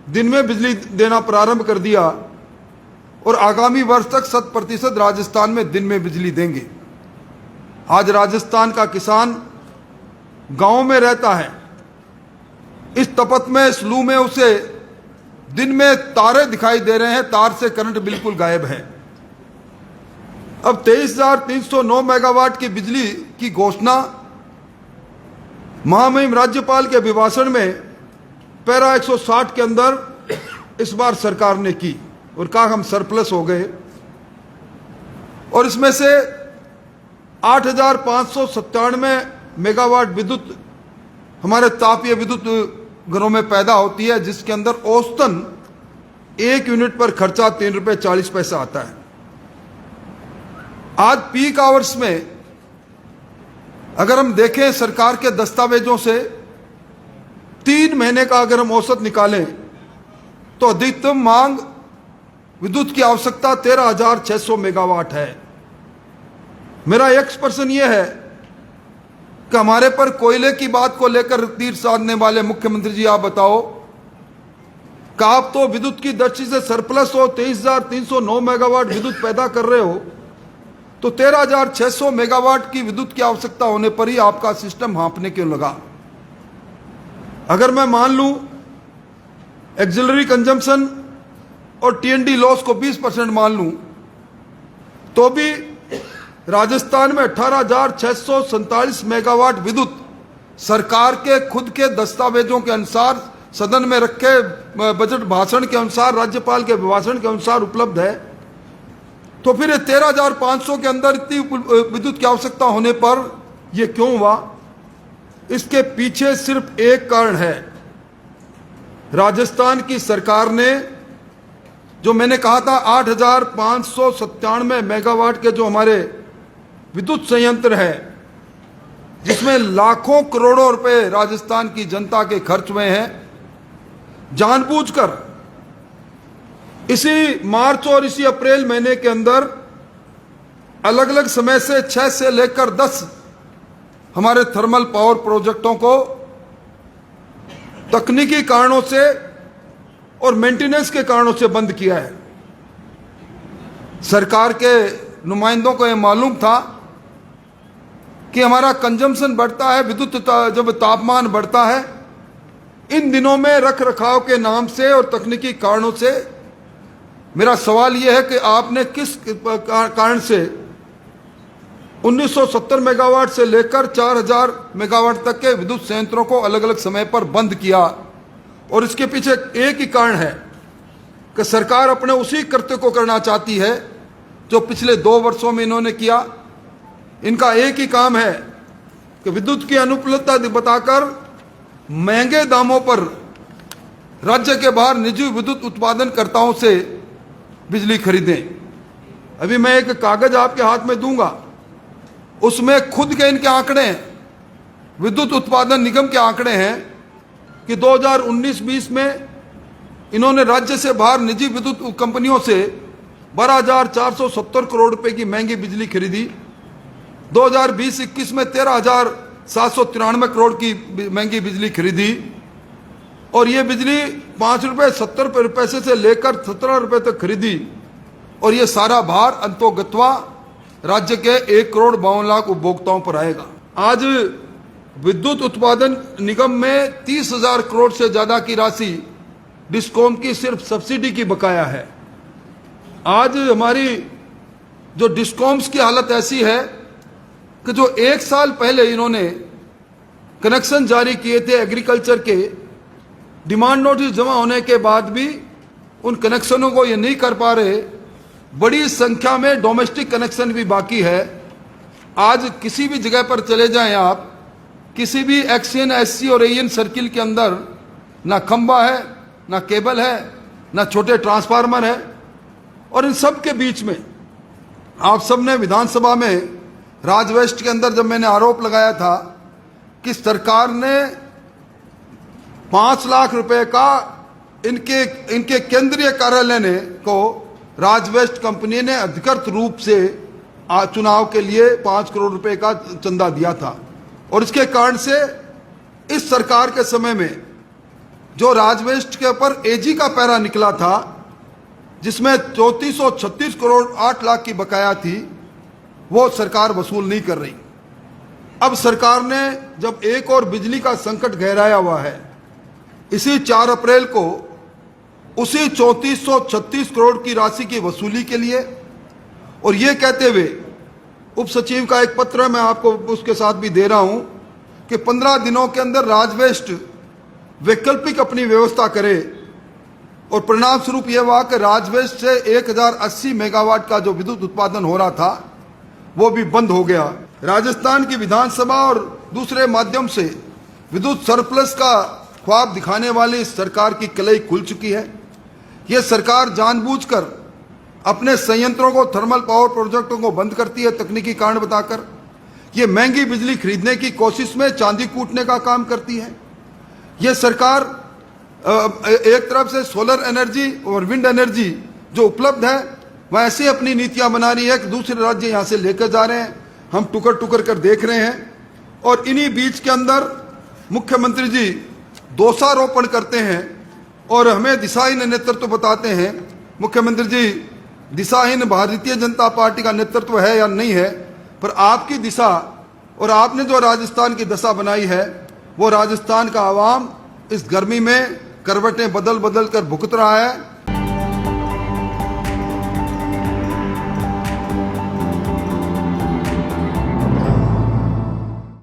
दिन में बिजली देना प्रारंभ कर दिया और आगामी वर्ष तक 100% राजस्थान में दिन में बिजली देंगे। आज राजस्थान का किसान गांव में रहता है, इस तपत में, इस लू में उसे दिन में तारे दिखाई दे रहे हैं, तार से करंट बिल्कुल गायब है। अब 23,309 मेगावाट की बिजली की घोषणा महामहिम राज्यपाल के अभिभाषण में पैरा 160 के अंदर इस बार सरकार ने की और कहा हम सरप्लस हो गए। और इसमें से 8,597 मेगावाट विद्युत हमारे तापीय विद्युत घरों में पैदा होती है, जिसके अंदर औसतन 1 यूनिट पर खर्चा 3 रुपये 40 पैसे आता है। आज पीक आवर्स में अगर हम देखें सरकार के दस्तावेजों से 3 महीने का अगर हम औसत निकालें तो अधिकतम मांग विद्युत की आवश्यकता 13,600 मेगावाट है। मेरा एक प्रश्न यह है कि हमारे पर कोयले की बात को लेकर तीर साधने वाले मुख्यमंत्री जी, आप बताओ कि आप तो विद्युत की दृष्टि से सरप्लस हो, 23,309 मेगावाट विद्युत पैदा कर रहे हो, तो 13,600 मेगावाट की विद्युत की आवश्यकता होने पर ही आपका सिस्टम हाँफने क्यों लगा? अगर मैं मान लूं एक्सिलरी कंजम्पशन और टीएनडी लॉस को 20% मान लूं, तो भी राजस्थान में 18,647 मेगावाट विद्युत सरकार के खुद के दस्तावेजों के अनुसार, सदन में रखे बजट भाषण के अनुसार, राज्यपाल के भाषण के अनुसार उपलब्ध है। तो फिर 13,500 के अंदर इतनी विद्युत की आवश्यकता होने पर यह क्यों हुआ? इसके पीछे सिर्फ एक कारण है। राजस्थान की सरकार ने, जो मैंने कहा था 8,597 मेगावाट के जो हमारे विद्युत संयंत्र है, जिसमें लाखों करोड़ों रुपए राजस्थान की जनता के खर्च हुए हैं, जानबूझकर इसी मार्च और इसी अप्रैल महीने के अंदर अलग अलग समय से 6 से लेकर 10 हमारे थर्मल पावर प्रोजेक्टों को तकनीकी कारणों से और मेंटेनेंस के कारणों से बंद किया है। सरकार के नुमाइंदों को यह मालूम था कि हमारा कंजम्पशन बढ़ता है, विद्युत जब तापमान बढ़ता है, इन दिनों में रख रखाव के नाम से और तकनीकी कारणों से। मेरा सवाल यह है कि आपने किस कारण से 1970 मेगावाट से लेकर 4,000 मेगावाट तक के विद्युत संयंत्रों को अलग अलग समय पर बंद किया? और इसके पीछे एक ही कारण है कि सरकार अपने उसी कृत्य को करना चाहती है जो पिछले 2 वर्षों में इन्होंने किया। इनका एक ही काम है कि विद्युत की अनुपलब्धता बताकर महंगे दामों पर राज्य के बाहर निजी विद्युत उत्पादनकर्ताओं से बिजली खरीदें। अभी मैं एक कागज आपके हाथ में दूंगा, उसमें खुद के इनके आंकड़े हैं, विद्युत उत्पादन निगम के आंकड़े हैं कि 2019-20 में इन्होंने राज्य से बाहर निजी विद्युत कंपनियों से 12,470 करोड़ रुपए की महंगी बिजली खरीदी। 2020-21 में 13,793 करोड़ की महंगी बिजली खरीदी और ये बिजली 5 रुपये 70 पैसे से लेकर 17 रुपये तक खरीदी। और ये सारा भार अंतोगत्वा राज्य के 1,52,00,000 उपभोक्ताओं पर आएगा। आज विद्युत उत्पादन निगम में 30,000 करोड़ से ज्यादा की राशि डिस्कॉम की सिर्फ सब्सिडी की बकाया है। आज हमारी जो डिस्कॉम्स की हालत ऐसी है कि जो 1 साल पहले इन्होंने कनेक्शन जारी किए थे एग्रीकल्चर के, डिमांड नोटिस जमा होने के बाद भी उन कनेक्शनों को ये नहीं कर पा रहे। बड़ी संख्या में डोमेस्टिक कनेक्शन भी बाकी है। आज किसी भी जगह पर चले जाएं आप, किसी भी एक्सएन, एससी और एएन सर्किल के अंदर ना खंबा है, ना केबल है, ना छोटे ट्रांसफार्मर है। और इन सब के बीच में आप सबने विधानसभा में राजवेस्ट के अंदर जब मैंने आरोप लगाया था कि सरकार ने 5 लाख रुपए का इनके केंद्रीय कार्यालय ने को राजवेस्ट कंपनी ने अधिकृत रूप से चुनाव के लिए 5 करोड़ रुपए का चंदा दिया था। और इसके कारण से इस सरकार के समय में जो राजवेस्ट के ऊपर एजी का पैरा निकला था, जिसमें 3436 करोड़ 8 लाख की बकाया थी, वो सरकार वसूल नहीं कर रही। अब सरकार ने जब एक और बिजली का संकट गहराया हुआ है, इसी 4 अप्रैल को उसी 3436 करोड़ की राशि की वसूली के लिए, और ये कहते हुए उप सचिव का एक पत्र मैं आपको उसके साथ भी दे रहा हूं कि 15 दिनों के अंदर राजवेस्ट वैकल्पिक अपनी व्यवस्था करे, और परिणाम स्वरूप यह हुआ कि राजवेस्ट से 1080 मेगावाट का जो विद्युत उत्पादन हो रहा था वो भी बंद हो गया। राजस्थान की विधानसभा और दूसरे माध्यम से विद्युत सरप्लस का ख्वाब दिखाने वाली सरकार की कलई खुल चुकी है। यह सरकार जानबूझकर अपने संयंत्रों को, थर्मल पावर प्रोजेक्टों को बंद करती है तकनीकी कारण बताकर। ये महंगी बिजली खरीदने की कोशिश में चांदी कूटने का काम करती है। यह सरकार एक तरफ से सोलर एनर्जी और विंड एनर्जी जो उपलब्ध है वह ऐसे अपनी नीतियां बना रही है कि दूसरे राज्य यहां से लेकर जा रहे हैं, हम टुकर टुकर कर देख रहे हैं। और इन्हीं बीच के अंदर मुख्यमंत्री जी दोषारोपण करते हैं और हमें दिशाहीन नेतृत्व बताते हैं। मुख्यमंत्री जी, दिशाहीन भारतीय जनता पार्टी का नेतृत्व है या नहीं है, पर आपकी दिशा और आपने जो राजस्थान की दशा बनाई है, वो राजस्थान का आवाम इस गर्मी में करवटें बदल बदल कर भुगत रहा है।